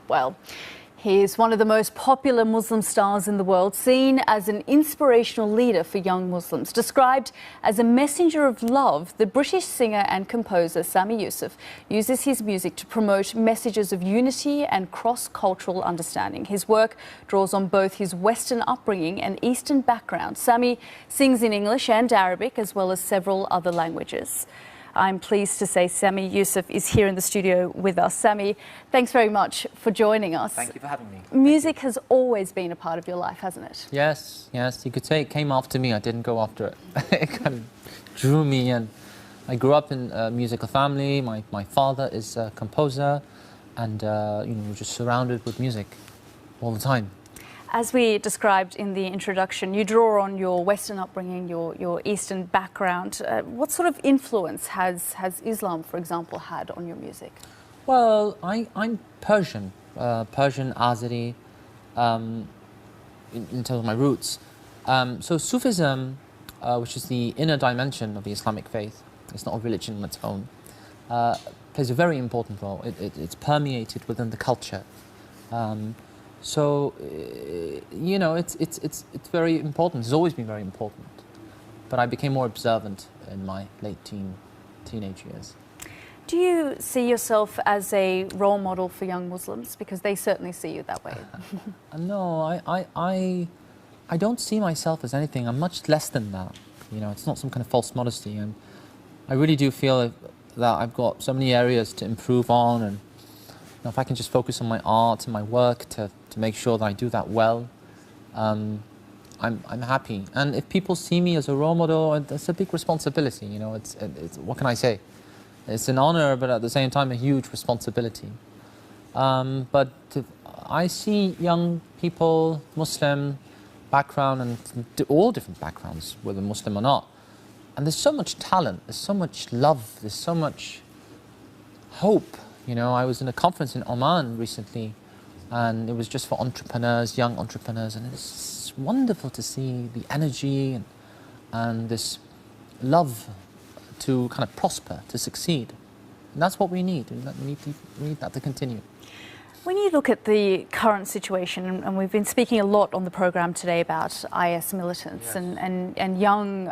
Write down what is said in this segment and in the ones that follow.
Well, he is one of the most popular Muslim stars in the world, seen as an inspirational leader for young Muslims. Described as a messenger of love, the British singer and composer Sami Yusuf uses his music to promote messages of unity and cross-cultural understanding. His work draws on both his Western upbringing and Eastern background. Sami sings in English and Arabic, as well as several other languages. I'm pleased to say Sami Yusuf is here in the studio with us. Sami, thanks very much for joining us. Thank you for having me. Music has always been a part of your life, hasn't it? Yes, yes. You could say it came after me. I didn't go after it. It kind of drew me in. I grew up in a musical family. My father is a composer, and we're just surrounded with music all the time. As we described in the introduction, you draw on your Western upbringing, your Eastern background. What sort of influence has Islam, for example, had on your music? Well, I'm Persian, Persian, Azeri, in terms of my roots. So Sufism, which is the inner dimension of the Islamic faith, it's not a religion on its own, plays a very important role. It's permeated within the culture. So, it's very important. It's always been very important. But I became more observant in my late teenage years. Do you see yourself as a role model for young Muslims? Because they certainly see you that way. No, I don't see myself as anything. I'm much less than that. It's not some kind of false modesty. And I really do feel that I've got so many areas to improve on, and if I can just focus on my art and my work to make sure that I do that well, I'm happy. And if people see me as a role model, it's a big responsibility. It's what can I say? It's an honor, but at the same time, a huge responsibility. But I see young people, Muslim background, and all different backgrounds, whether Muslim or not. And there's so much talent, there's so much love, there's so much hope. I was in a conference in Oman recently, and it was just for entrepreneurs, young entrepreneurs, and it's wonderful to see the energy and this love to kind of prosper, to succeed. And that's what we need. We need that to continue. When you look at the current situation, and we've been speaking a lot on the program today about IS militants, yes, and young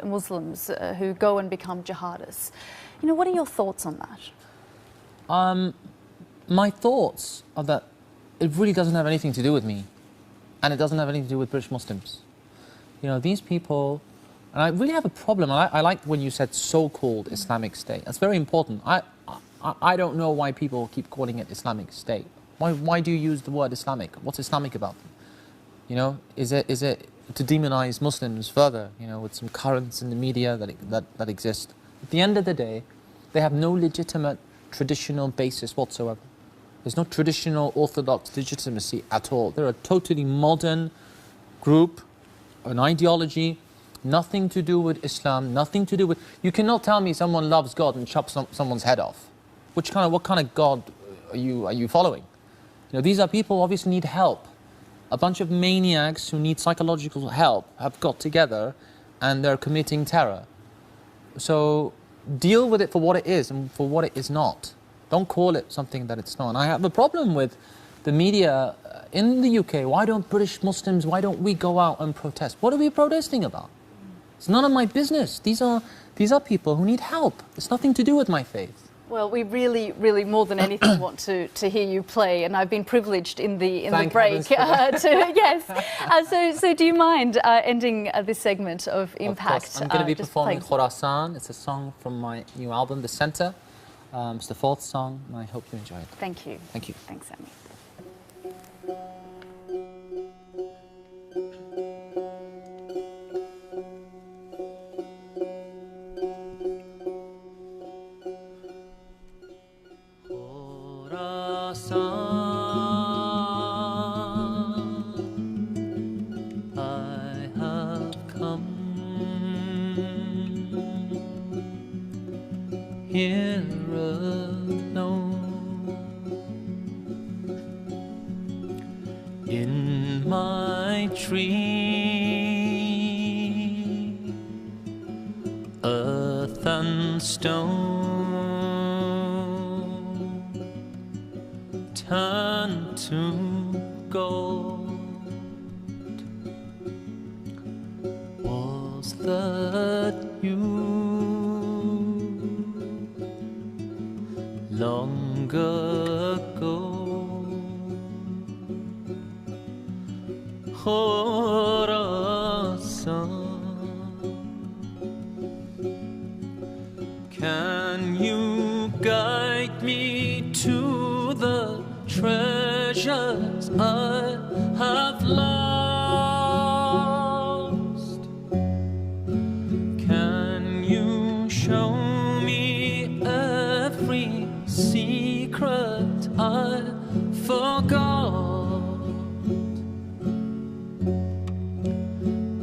Muslims who go and become jihadists, what are your thoughts on that? My thoughts are that it really doesn't have anything to do with me, and it doesn't have anything to do with British Muslims. These people, and I really have a problem. I like when you said so-called Islamic State. That's very important. I don't know why people keep calling it Islamic State. Why do you use the word Islamic? What's Islamic about them? Is it to demonize Muslims further? With some currents in the media that exist. At the end of the day, they have no legitimate traditional basis whatsoever. There's no traditional orthodox legitimacy at all. They're a totally modern group, an ideology, nothing to do with Islam, nothing to do with... You cannot tell me someone loves God and chops someone's head off. What kind of God are you following? These are people who obviously need help. A bunch of maniacs who need psychological help have got together and they're committing terror. So deal with it for what it is and for what it is not. Don't call it something that it's not. And I have a problem with the media in the UK. Why don't British Muslims, why don't we go out and protest? What are we protesting about? It's none of my business. These are people who need help. It's nothing to do with my faith. Well, we really, really, more than anything, want to hear you play, and I've been privileged in the break yes. So do you mind ending this segment of Impact? Of course. I'm going to be performing Khorasan. It's a song from my new album, The Center. It's the 4th song, and I hope you enjoy it. Thank you. Thank you. Thanks, Sami. I have come here alone in my tree, earth and stone. turned to gold. Was that you long ago? Can you guide me to the treasures I have lost? Can you show me every secret I forgot?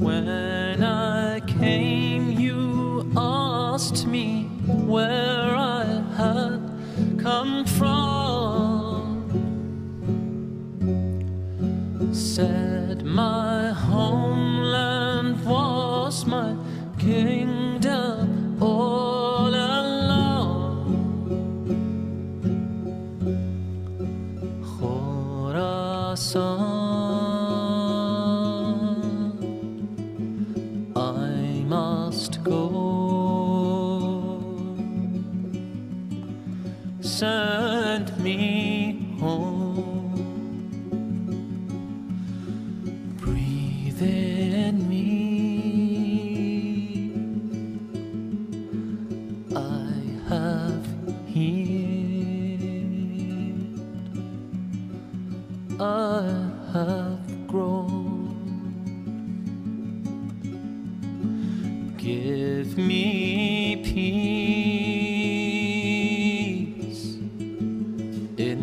When I came, you asked me where I had come from. Said my homeland was my kingdom all along. Khorasan, I must go. Send me home. Breathe in me. I have healed. I have grown. Give me peace in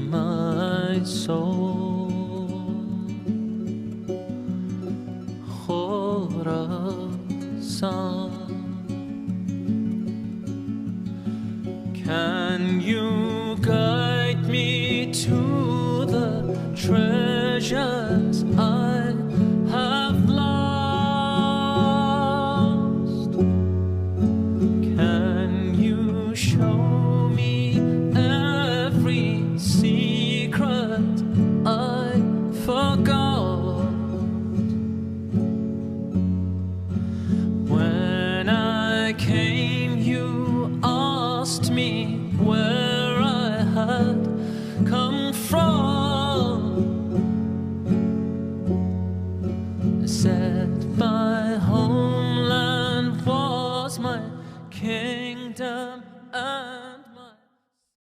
my soul. Khorasan, can you guide me to the treasure